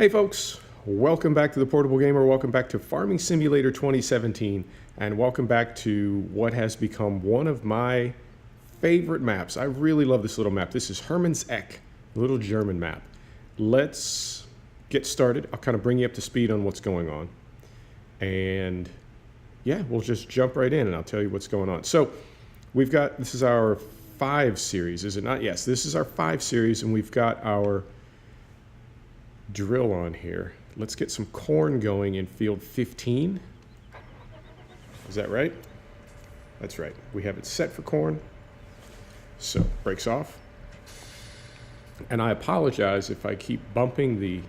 Hey folks, welcome back to the Portable Gamer, welcome back to Farming Simulator 2017, and welcome back to what has become one of my favorite maps. I really love this little map. This is Hermanns Eck, a little German map. Let's get started. I'll kind of bring you up to speed on what's going on. And yeah, we'll just jump right in and I'll tell you what's going on. So we've got, this is our 5 series, is it not? Yes, this is our 5 series, and we've got our drill on here. Let's get some corn going in field 15. Is that right? That's right. We have it set for corn. So, brakes off. And I apologize if I keep bumping the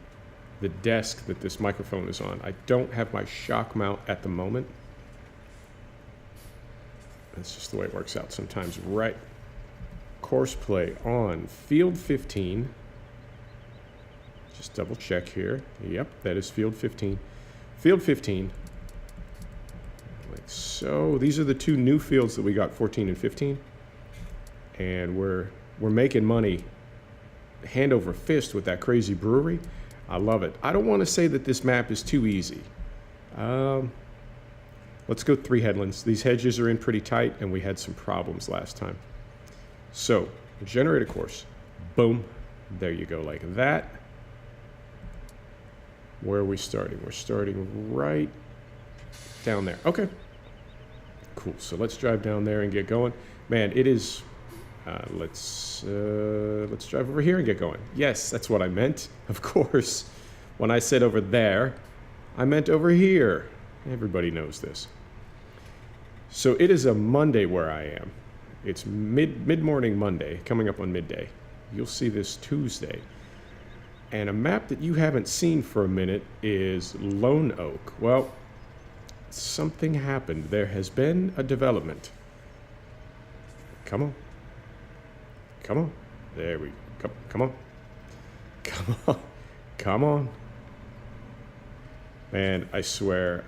desk that this microphone is on. I don't have my shock mount at the moment. That's just the way it works out sometimes. Right. Course play on field 15. Just double check here. Yep, that is field 15. Field 15. Like so. These are the 2 new fields that we got, 14 and 15. And we're making money hand over fist with that crazy brewery. I love it. I don't want to say that this map is too easy. Let's go 3 headlands. These hedges are in pretty tight, and we had some problems last time. So, generate a course. Boom. There you go, like that. Where are we starting? We're starting right down there. Okay. Cool. So let's drive down there and get going. Man, it is... let's drive over here and get going. Yes, that's what I meant. Of course. When I said over there, I meant over here. Everybody knows this. So it is a Monday where I am. It's mid-morning Monday, coming up on midday. You'll see this Tuesday. And a map that you haven't seen for a minute is Lone Oak. Well, something happened. There has been a development. Come on. Come on. There we go. Come on. Come on. Come on. Man, I swear,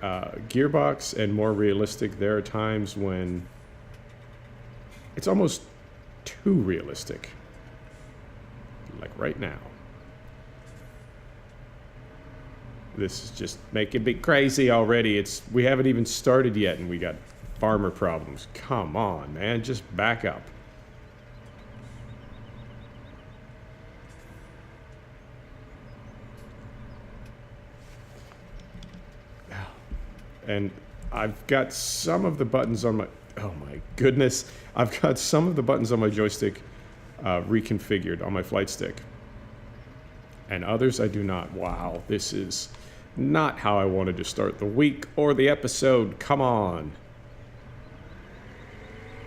Gearbox and more realistic, there are times when it's almost too realistic. Like right now. This is just making me crazy already. We haven't even started yet and we got farmer problems. Come on, man, just back up. And I've got some of the buttons on my, oh my goodness. I've got some of the buttons on my joystick reconfigured on my flight stick. And others I do not. Wow, this is not how I wanted to start the week or the episode. Come on.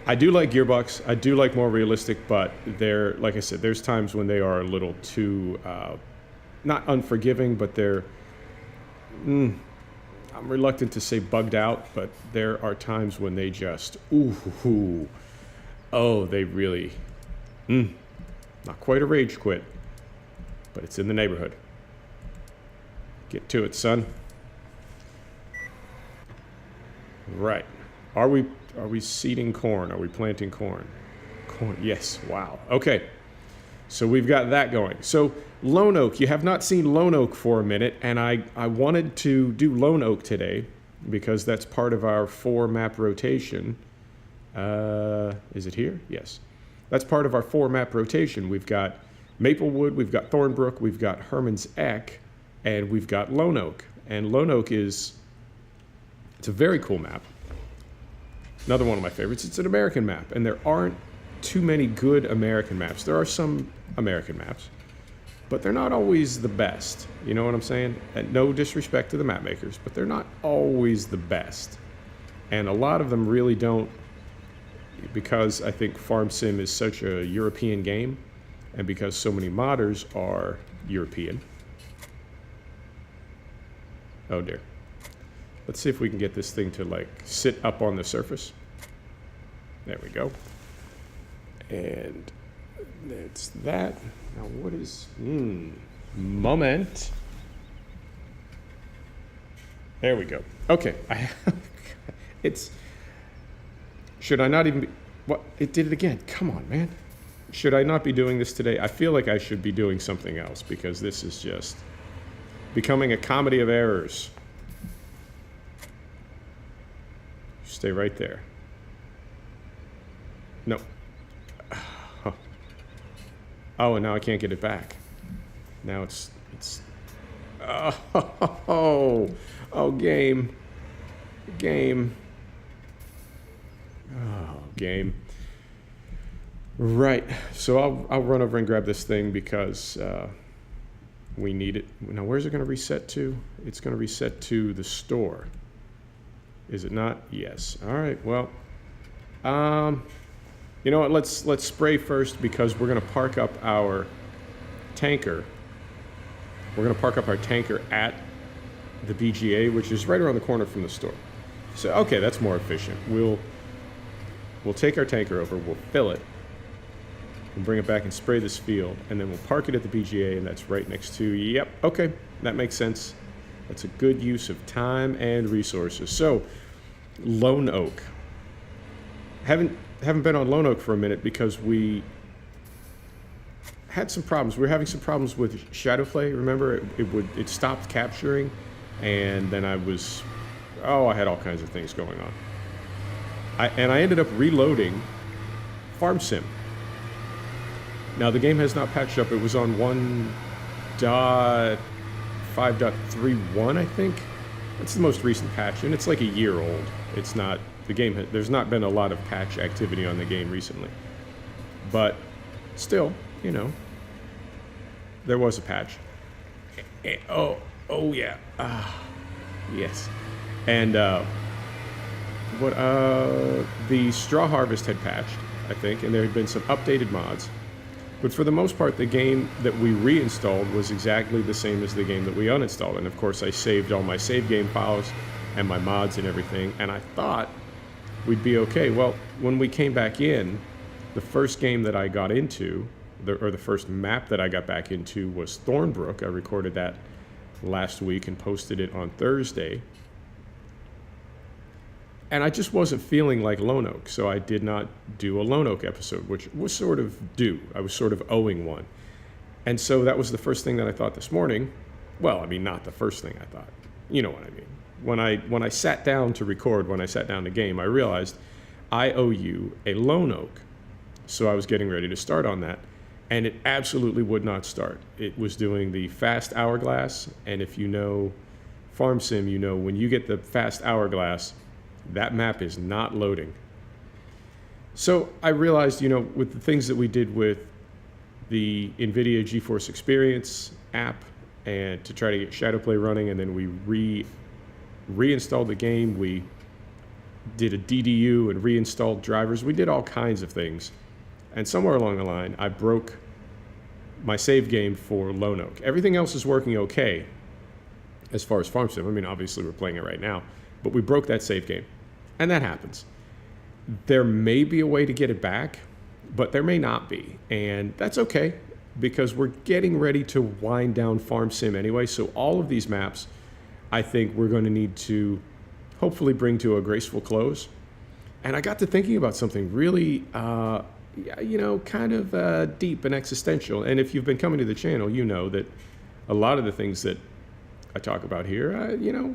I do like Gearbox. I do like more realistic, but they're, like I said, there's times when they are a little too, not unforgiving, but they're, I'm reluctant to say bugged out, but there are times when they just, they really, not quite a rage quit. But it's in the neighborhood. Get to it, son. Right. Are we seeding corn? Are we planting corn? Corn. Yes. Wow. Okay. So we've got that going. So Lone Oak. You have not seen Lone Oak for a minute, and I wanted to do Lone Oak today because that's part of our 4 map rotation. Is it here? Yes. That's part of our 4 map rotation. We've got Maplewood, we've got Thornbrook, we've got Hermanns Eck, and we've got Lone Oak. And Lone Oak it's a very cool map. Another one of my favorites. It's an American map, and there aren't too many good American maps. There are some American maps, but they're not always the best. You know what I'm saying? And no disrespect to the map makers, but they're not always the best. And a lot of them really don't, because I think Farm Sim is such a European game, and because so many modders are European. Oh dear. Let's see if we can get this thing to like sit up on the surface. There we go. And that's that. Now what is, moment. There we go. Okay. Should I not even be, what? It did it again. Come on, man. Should I not be doing this today? I feel like I should be doing something else because this is just, Becoming a comedy of errors. Stay right there. No. Oh, and now I can't get it back. Now it's oh game. Oh, game. Right. So I'll run over and grab this thing because we need it. Now, where's it going to reset to? It's going to reset to the store. Is it not? Yes. All right. Well, you know what? Let's spray first because we're going to park up our tanker. We're going to park up our tanker at the BGA, which is right around the corner from the store. So, okay, that's more efficient. We'll take our tanker over, we'll fill it, we'll bring it back and spray this field, and then we'll park it at the BGA, and that's right next to, yep, okay, that makes sense. That's a good use of time and resources. So, Lone Oak. Haven't been on Lone Oak for a minute because we had some problems. We were having some problems with Shadowplay. Remember, it stopped capturing, and then I had all kinds of things going on. I ended up reloading Farm Sim. Now the game has not patched up. It was on 1.5.31, I think. It's the most recent patch, and it's like a year old. It's not the game. There's not been a lot of patch activity on the game recently, but still, you know, there was a patch. Oh yeah, yes, and the Straw Harvest had patched, I think, and there had been some updated mods. But for the most part, the game that we reinstalled was exactly the same as the game that we uninstalled. And of course, I saved all my save game files and my mods and everything, and I thought we'd be okay. Well, when we came back in, the first game that I got into, or the first map that I got back into was Thornbrook. I recorded that last week and posted it on Thursday. And I just wasn't feeling like Lone Oak, so I did not do a Lone Oak episode, which was sort of due. I was sort of owing one. And so that was the first thing that I thought this morning. Well, I mean, not the first thing I thought. You know what I mean. When I sat down to record, when I sat down to game, I realized I owe you a Lone Oak. So I was getting ready to start on that, and it absolutely would not start. It was doing the fast hourglass, and if you know Farm Sim, you know when you get the fast hourglass, that map is not loading. So I realized, you know, with the things that we did with the NVIDIA GeForce Experience app and to try to get Shadowplay running, and then we reinstalled the game, we did a DDU and reinstalled drivers. We did all kinds of things. And somewhere along the line, I broke my save game for Lone Oak. Everything else is working okay as far as Farm Sim. I mean, obviously we're playing it right now, but we broke that save game. And that happens. There may be a way to get it back, but there may not be. And that's okay, because we're getting ready to wind down Farm Sim anyway. So all of these maps, I think we're going to need to hopefully bring to a graceful close. And I got to thinking about something really, you know, kind of deep and existential. And if you've been coming to the channel, you know that a lot of the things that I talk about here, you know,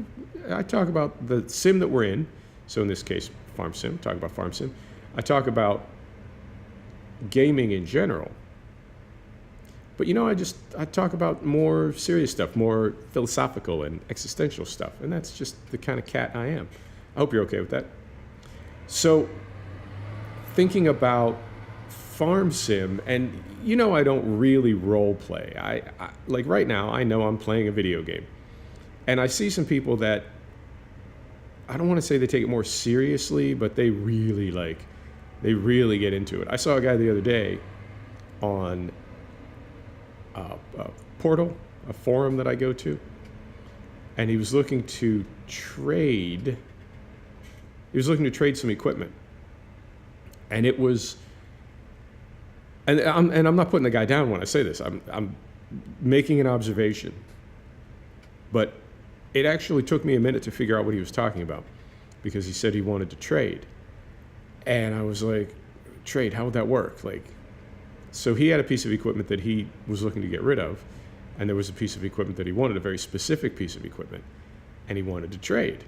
I talk about the sim that we're in. So in this case, Farm Sim, talk about Farm Sim. I talk about gaming in general. But you know, I talk about more serious stuff, more philosophical and existential stuff. And that's just the kind of cat I am. I hope you're okay with that. So thinking about Farm Sim, and you know, I don't really role play. I like right now, I know I'm playing a video game. And I see some people that, I don't want to say they take it more seriously, but they really get into it. I saw a guy the other day on a portal, a forum that I go to, and he was looking to trade. He was looking to trade some equipment, and it was. And I'm not putting the guy down when I say this. I'm making an observation, but it actually took me a minute to figure out what he was talking about, because he said he wanted to trade. And I was like, trade, how would that work? Like, so he had a piece of equipment that he was looking to get rid of, and there was a piece of equipment that he wanted, a very specific piece of equipment, and he wanted to trade.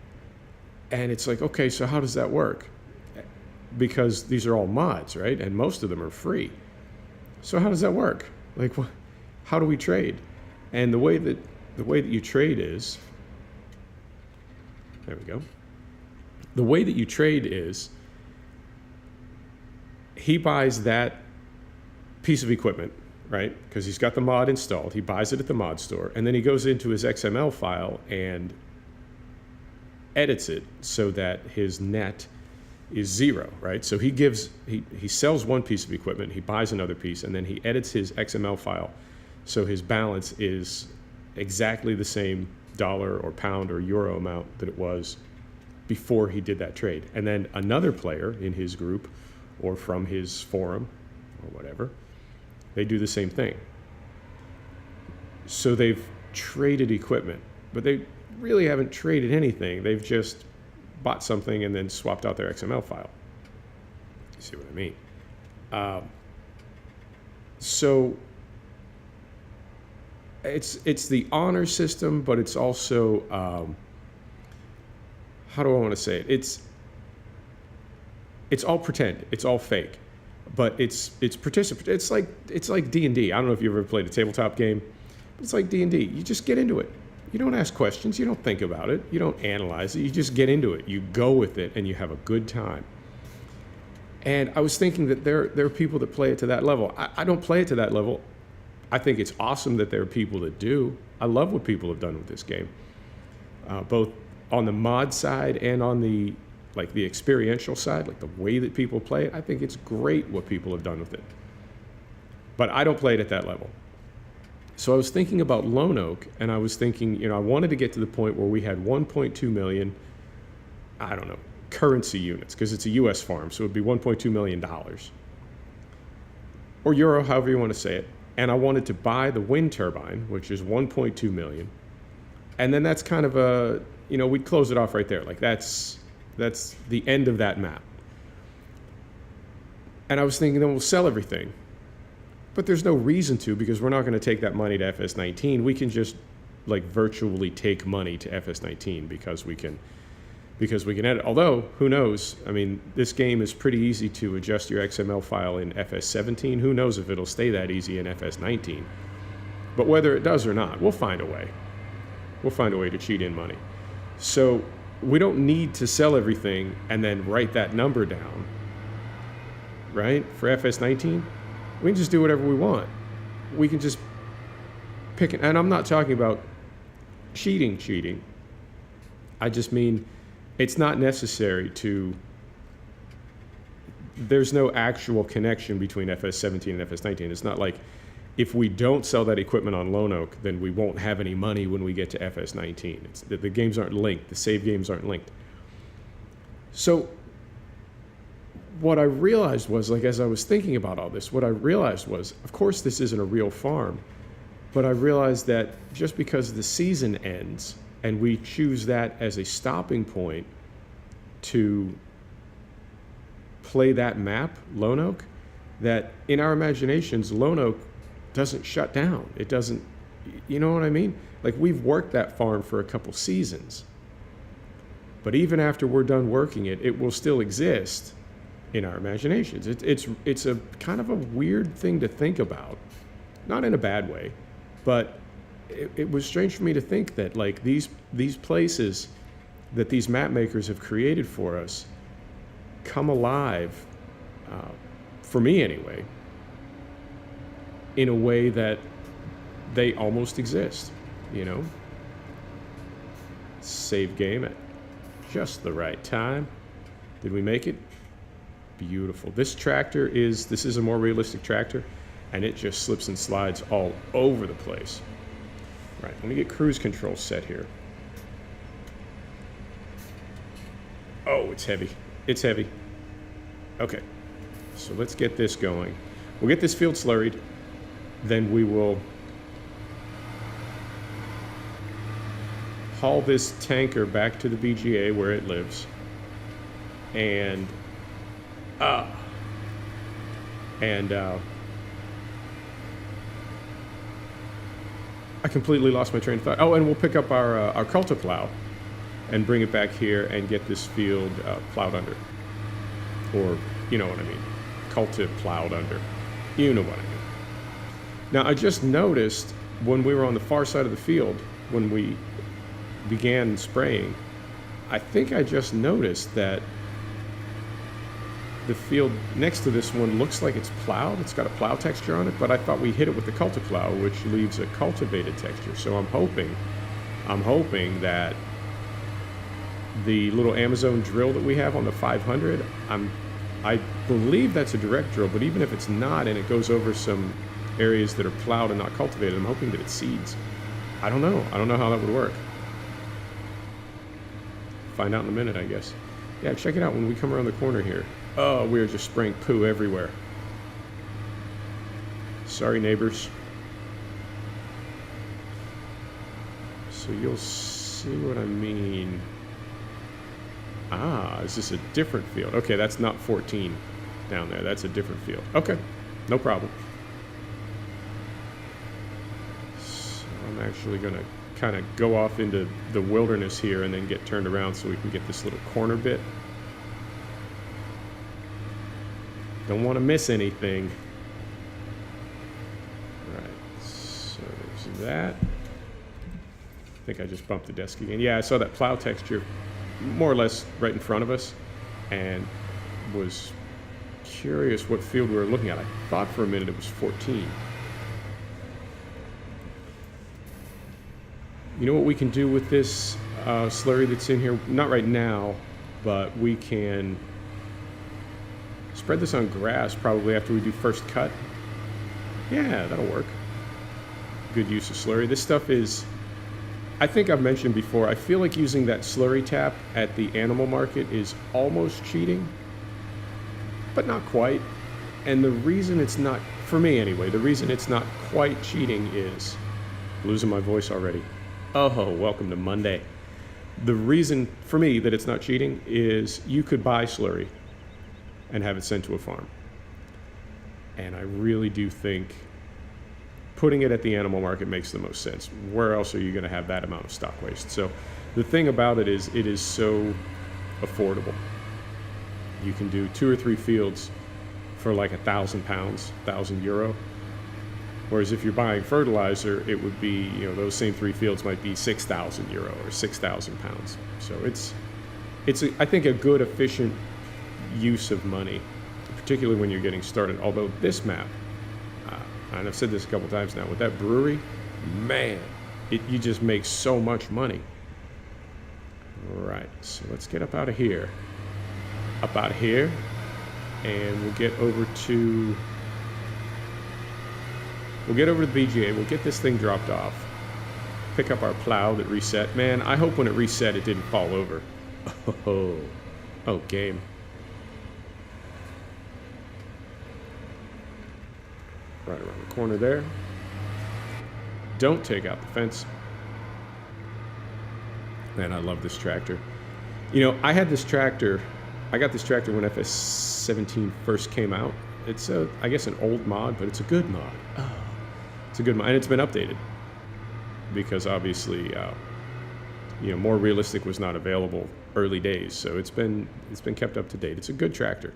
And it's like, okay, so how does that work? Because these are all mods, right? And most of them are free. So how does that work? Like, how do we trade? And the way that you trade is, there we go. The way that you trade is, he buys that piece of equipment, right? Because he's got the mod installed. He buys it at the mod store, and then he goes into his XML file and edits it so that his net is 0, right? So he sells one piece of equipment, he buys another piece, and then he edits his XML file so his balance is exactly the same dollar or pound or euro amount that it was before he did that trade. And then another player in his group or from his forum or whatever, they do the same thing. So they've traded equipment, but they really haven't traded anything. They've just bought something and then swapped out their XML file. You see what I mean? So it's the honor system, but it's also, how do I want to say it? It's all pretend. It's all fake, but it's participant. It's like D&D. I don't know if you've ever played a tabletop game, but it's like D&D. You just get into it. You don't ask questions. You don't think about it. You don't analyze it. You just get into it. You go with it, and you have a good time. And I was thinking that there are people that play it to that level. I don't play it to that level. I think it's awesome that there are people that do. I love what people have done with this game, both on the mod side and on the experiential side, like the way that people play it. I think it's great what people have done with it. But I don't play it at that level. So I was thinking about Lone Oak, and I was thinking, I wanted to get to the point where we had 1.2 million, I don't know, currency units, because it's a US farm, so it would be $1.2 million. Or euro, however you want to say it. And I wanted to buy the wind turbine, which is 1.2 million. And then that's kind of a, we'd close it off right there. Like that's the end of that map. And I was thinking, then we'll sell everything. But there's no reason to, because we're not going to take that money to FS19. We can just virtually take money to FS19 because we can edit. Although, who knows? I mean, this game is pretty easy to adjust your XML file in FS17. Who knows if it'll stay that easy in FS19? But whether it does or not, we'll find a way. We'll find a way to cheat in money. So we don't need to sell everything and then write that number down, right? For FS19, we can just do whatever we want. We can just pick it. And I'm not talking about cheating. I just mean it's not necessary to, there's no actual connection between FS17 and FS19. It's not like if we don't sell that equipment on Lone Oak, then we won't have any money when we get to FS19. The games aren't linked. The save games aren't linked. So what I realized was, as I was thinking about all this, what I realized was, of course, this isn't a real farm, but I realized that just because the season ends and we choose that as a stopping point to play that map, Lone Oak, that in our imaginations, Lone Oak doesn't shut down. It doesn't, you know what I mean? We've worked that farm for a couple seasons. But even after we're done working it, it will still exist in our imaginations. It's a kind of a weird thing to think about. Not in a bad way, but it was strange for me to think that these places that these map makers have created for us come alive, for me anyway, in a way that they almost exist, Save game at just the right time. Did we make it? Beautiful. This is a more realistic tractor, and it just slips and slides all over the place. Right, let me get cruise control set here. Oh, it's heavy. It's heavy. Okay, so let's get this going. We'll get this field slurried, then we will haul this tanker back to the BGA where it lives. And I completely lost my train of thought. Oh, and we'll pick up our culti plow and bring it back here and get this field plowed under. Or, you know what I mean. Culti plowed under. You know what I mean. Now, I just noticed when we were on the far side of the field, when we began spraying, I think I just noticed that the field next to this one looks like it's plowed. It's got a plow texture on it, but I thought we hit it with the culti plow, which leaves a cultivated texture. So I'm hoping that the little Amazon drill that we have on the 500, I believe that's a direct drill, but even if it's not and it goes over some areas that are plowed and not cultivated, I'm hoping that it seeds. I don't know. I don't know how that would work. Find out in a minute, I guess. Yeah, check it out when we come around the corner here. Oh, we are just spraying poo everywhere. Sorry, neighbors. So you'll see what I mean. Ah, is this a different field? Okay, that's not 14 down there. That's a different field. Okay, no problem. So I'm actually going to kind of go off into the wilderness here and then get turned around so we can get this little corner bit. Don't want to miss anything. All right, so there's that. I think I just bumped the desk again. Yeah, I saw that plow texture more or less right in front of us and was curious what field we were looking at. I thought for a minute it was 14. You know what we can do with this slurry that's in here? Not right now, but we can spread this on grass probably after we do first cut. Yeah, that'll work. Good use of slurry. This stuff is, I think I've mentioned before, I feel like using that slurry tap at the animal market is almost cheating, but not quite. And the reason it's not, for me anyway, the reason it's not quite cheating is, losing my voice already. Oh, welcome to Monday. The reason for me that it's not cheating is you could buy slurry and have it sent to a farm. And I really do think putting it at the animal market makes the most sense. Where else are you going to have that amount of stock waste? So the thing about it is so affordable. You can do 2 or 3 fields for like 1,000 pounds, €1,000. Whereas if you're buying fertilizer, it would be, you know, those same 3 fields might be €6,000 or 6,000 pounds. So it's I think a good, efficient use of money, particularly when you're getting started. Although this map, and I've said this a couple times now, with that brewery, man, you just make so much money. All right, so let's get up out of here. Up out of here, and we'll get over to the BGA. We'll get this thing dropped off. Pick up our plow that reset. Man, I hope when it reset it didn't fall over. Oh, game. Right around the corner there. Don't take out the fence. Man, I love this tractor. You know, I got this tractor when FS17 first came out. It's I guess an old mod, but it's a good mod. Oh, it's a good mod, and it's been updated because obviously, you know, more realistic was not available early days, so it's been kept up to date. It's a good tractor.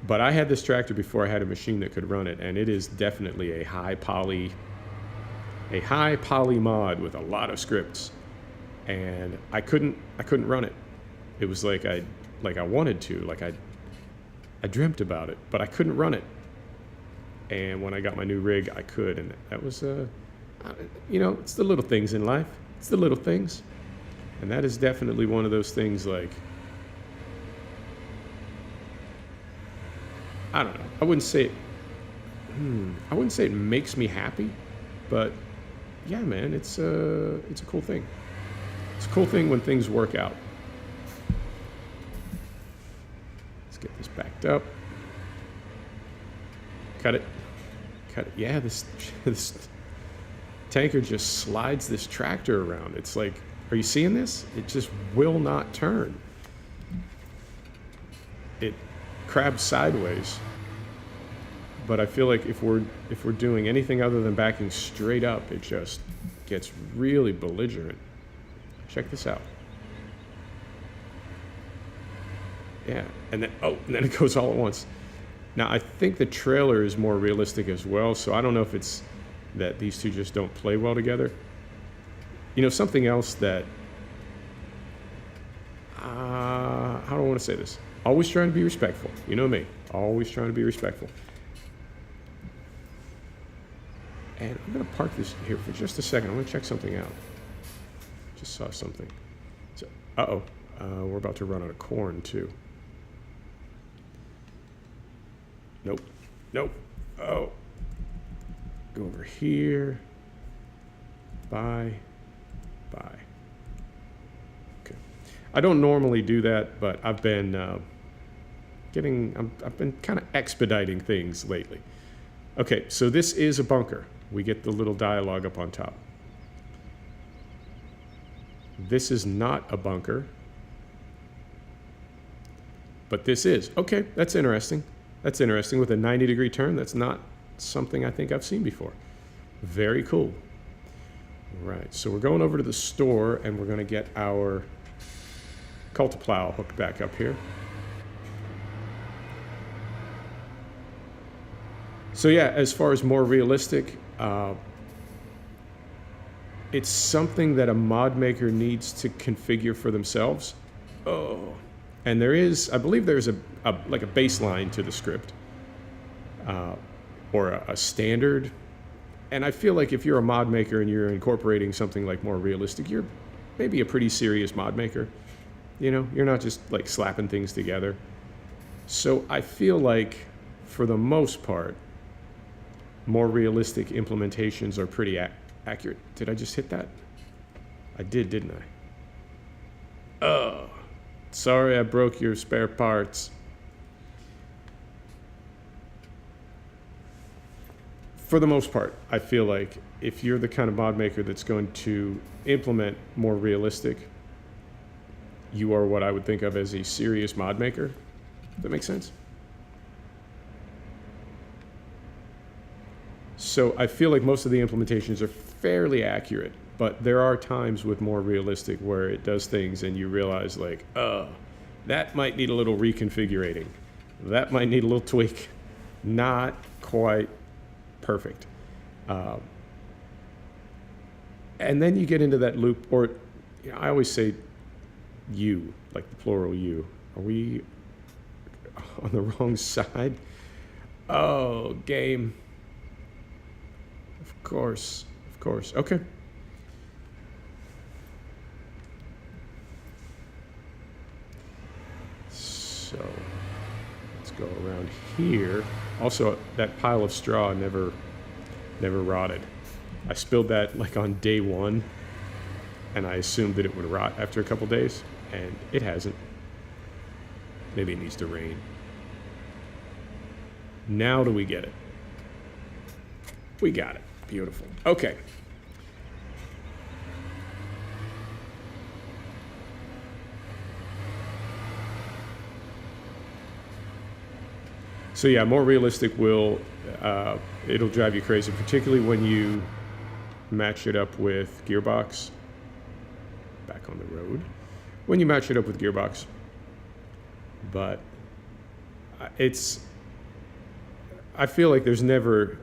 But I had this tractor before I had a machine that could run it, and it is definitely a high poly mod with a lot of scripts, and I couldn't run it. It was like I wanted to, like I dreamt about it, but I couldn't run it. And when I got my new rig, I could, and that was you know, it's the little things in life. It's the little things, and that is definitely one of those things. Like, I don't know. I wouldn't say it makes me happy, but yeah, man, it's a cool thing. It's a cool thing when things work out. Let's get this backed up. Cut it. Yeah, this tanker just slides this tractor around. It's like, are you seeing this? It just will not turn. It crabs sideways but I feel like if we're doing anything other than backing straight up, it just gets really belligerent. Check this out. Yeah, and then it goes all at once. Now I think the trailer is more realistic as well, so I don't know if it's that these two just don't play well together. You know, something else that how do I want to say this? Always trying to be respectful. You know me. Always trying to be respectful. And I'm going to park this here for just a second. I want to check something out. Just saw something. So, we're about to run out of corn, too. Nope. Nope. Oh. Go over here. Bye. Bye. Okay. I don't normally do that, but I've been I've been kind of expediting things lately. Okay, so this is a bunker. We get the little dialogue up on top. This is not a bunker, but this is. Okay, that's interesting. That's interesting. With a 90-degree turn, that's not something I think I've seen before. Very cool. Right, so we're going over to the store, and we're going to get our Cultiplow hooked back up here. So yeah, as far as more realistic, it's something that a mod maker needs to configure for themselves. Oh, and there is, I believe there's like a baseline to the script, or a standard. And I feel like if you're a mod maker and you're incorporating something like more realistic, you're maybe a pretty serious mod maker. You know, you're not just like slapping things together. So I feel like for the most part, more realistic implementations are pretty accurate. Did I just hit that? I did, didn't I? Oh, sorry I broke your spare parts. For the most part, I feel like if you're the kind of mod maker that's going to implement more realistic, you are what I would think of as a serious mod maker. Does that make sense? So I feel like most of the implementations are fairly accurate, but there are times with more realistic where it does things and you realize like, oh, that might need a little reconfiguring. That might need a little tweak. Not quite perfect. And then you get into that loop, or you know, I always say you, like the plural you. Are we on the wrong side? Oh, game. Of course, of course. Okay. So let's go around here. Also, that pile of straw never rotted. I spilled that like on day one, and I assumed that it would rot after a couple days, and it hasn't. Maybe it needs to rain. Now do we get it? We got it. Beautiful. Okay. So yeah, more realistic will, it'll drive you crazy, particularly when you match it up with Gearbox. Back on the road. When you match it up with Gearbox. But I feel like there's never,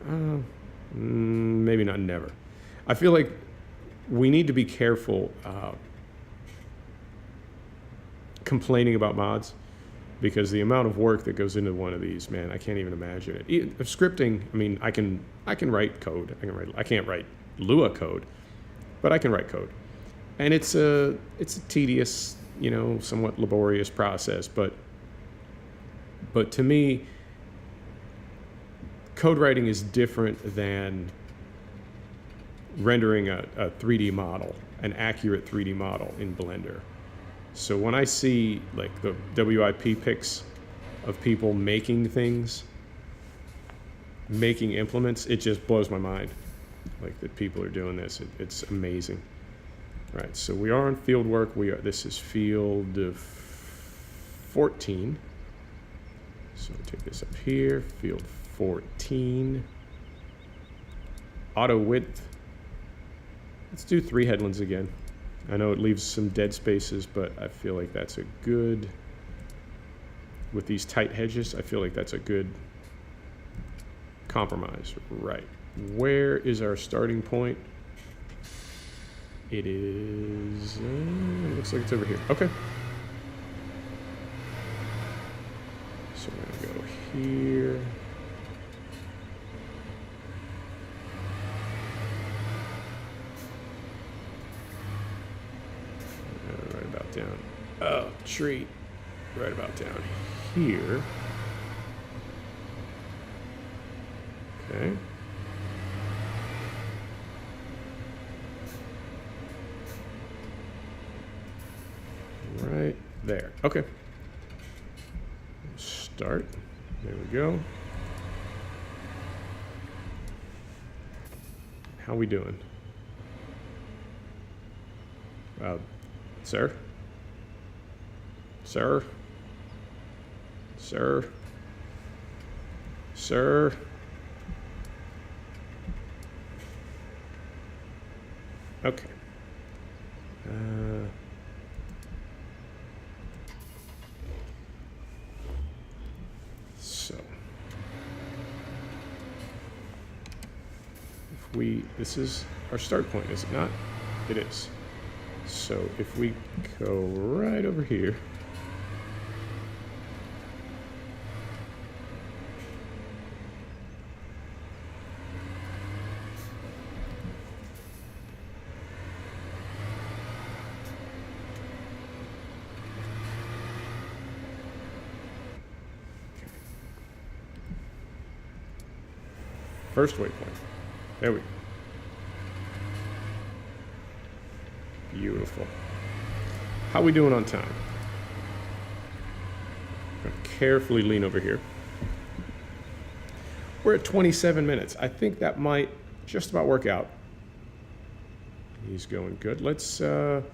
maybe not never. I feel like we need to be careful complaining about mods, because the amount of work that goes into one of these, man, I can't even imagine it. Scripting, I mean, I can write code. I can't write Lua code, but I can write code, and it's a tedious, you know, somewhat laborious process. But to me, code writing is different than rendering a 3D model, an accurate 3D model in Blender. So when I see like the WIP pics of people making things, making implements, it just blows my mind. Like that people are doing this, it's amazing. All right, so we are on field work. This is field 14. So take this up here, field 14. Auto width. Let's do 3 headlands again. I know it leaves some dead spaces, but I feel like that's a good, with these tight hedges, I feel like that's a good compromise. Right. Where is our starting point? It is, looks like it's over here. Okay. So we're gonna go here. Right about down. Oh, tree. Right about down here. Okay. Right there. Okay. Start. There we go. How we doing? Sir? Sir? Sir? Sir? Okay. So if we, this is our start point, is it not? It is. So if we go right over here, first waypoint. There we go. Beautiful. How we doing on time? I'm gonna carefully lean over here. We're at 27 minutes. I think that might just about work out. He's going good. Let's go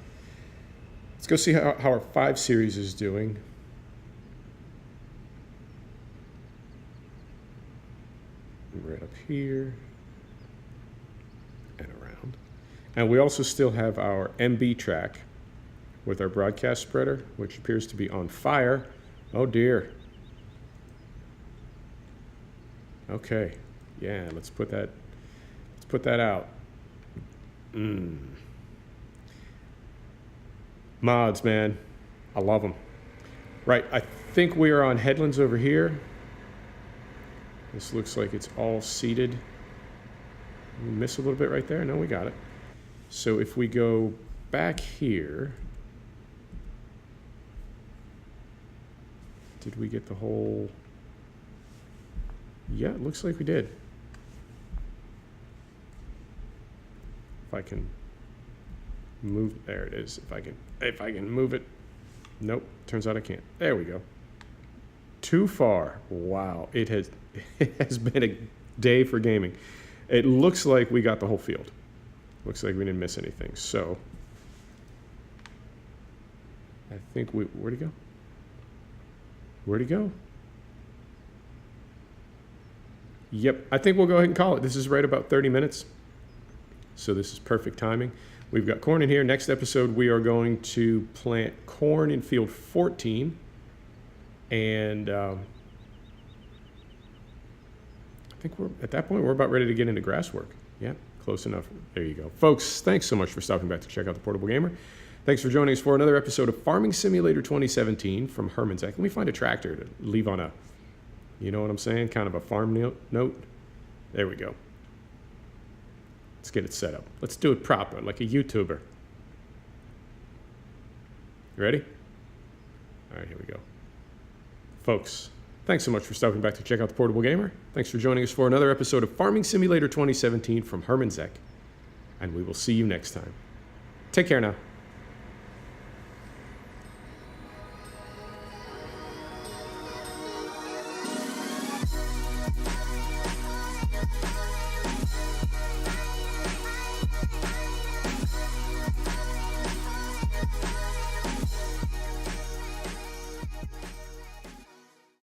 see how our 5 series is doing. Right up here and around. And we also still have our MB track with our broadcast spreader, which appears to be on fire. Oh dear. Okay. Yeah, let's put that out. Mods, man. I love them. Right, I think we are on headlands over here. This looks like it's all seated. We miss a little bit right there. No, we got it. So if we go back here, did we get the whole? Yeah, it looks like we did. If I can move, there it is. If I can move it. Nope, turns out I can't. There we go. Too far. Wow, it has been a day for gaming. It looks like we got the whole field. Looks like we didn't miss anything. So I think where'd he go? Where'd he go? Yep, I think we'll go ahead and call it. This is right about 30 minutes. So this is perfect timing. We've got corn in here. Next episode, we are going to plant corn in field 14. And I think we're at that point, we're about ready to get into grass work. Yeah, close enough. There you go. Folks, thanks so much for stopping back to check out the Portable Gamer. Thanks for joining us for another episode of Farming Simulator 2017 from Hermanns Eck. Let me find a tractor to leave on a, you know what I'm saying, kind of a farm note. There we go. Let's get it set up. Let's do it proper, like a YouTuber. You ready? All right, here we go. Folks, thanks so much for stopping back to check out the Portable Gamer. Thanks for joining us for another episode of Farming Simulator 2017 from Hermanns Eck. And we will see you next time. Take care now.